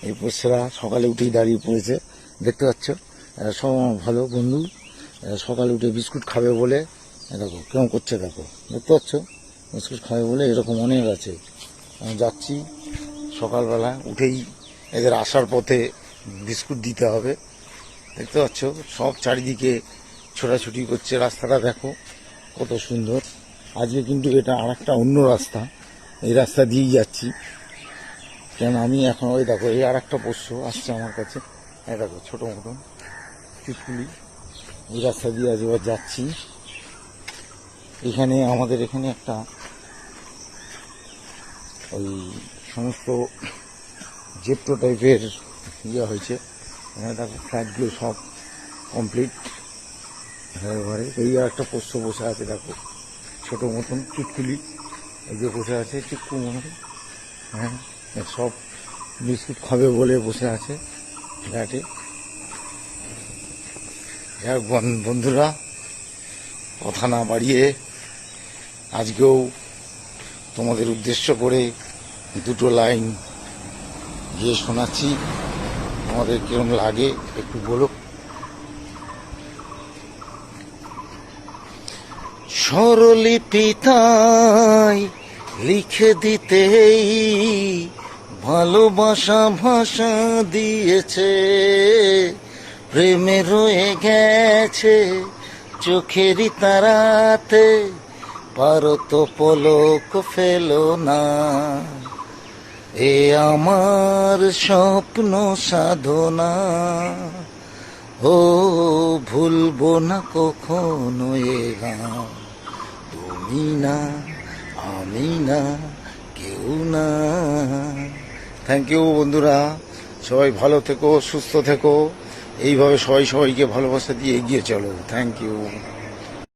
এই পোষ্যরা সকালে উঠেই দাঁড়িয়ে পড়েছে, দেখতে পাচ্ছ। এরা সব আমার ভালো বন্ধু। এরা সকালে উঠে বিস্কুট খাবে বলে দেখো কেমন করছে, দেখো দেখতে পাচ্ছ। বিস্কুট খাবে বলে এরকম অনেক আছে। আমি যাচ্ছি সকালবেলা উঠেই, এদের আসার পথে বিস্কুট দিতে হবে। দেখতে পাচ্ছ সব চারিদিকে ছোটাছুটি করছে। রাস্তাটা দেখো কত সুন্দর। আজকে কিন্তু এটা আর একটা অন্য রাস্তা, এই রাস্তা দিয়েই যাচ্ছি। কেন আমি এখন ওই দেখো এই আর একটা পোষ্য আসছে আমার কাছে, এই দেখো ছোটো মতন চুটকুলি। এই রাস্তা দিয়ে আজ এবার যাচ্ছি। এখানে আমাদের এখানে একটা ওই সমস্ত জেপ্টো টাইপের ইয়ে হয়েছে। এখানে দেখো ফ্ল্যাটগুলো সব কমপ্লিট ঘরে। এই আর একটা পোষ্য বসে আছে দেখো, ছোটো মতন চুটকুলি। এই যে বসে আছে চুটকু মনে হয়, হ্যাঁ সব বিস্কুট খাবে বলে বসে আছে ফ্ল্যাটে। যাক বন্ধুরা, কথা না বাড়িয়ে আজকেও তোমাদের উদ্দেশ্য করে দুটো লাইন গিয়ে শোনাচ্ছি, আমাদের কিরম লাগে একটু বলো। স্বরলিপিতায় লিখে দিতেই ভালোবাসা ভাষা দিয়েছে, প্রেমে রয়ে গেছে চোখেরই তারাতে, পারো তো পলক ফেলো না। এ আমার স্বপ্ন সাধনা, ও ভুলবো না কখনো এ গান। তুমি না, আমি না, কেউ না। থ্যাংক ইউ বন্ধুরা, সবাই ভালো থেকো, সুস্থ থেকো। এইভাবে সবাইকে ভালোবাসা দিয়ে এগিয়ে চলো। Thank you.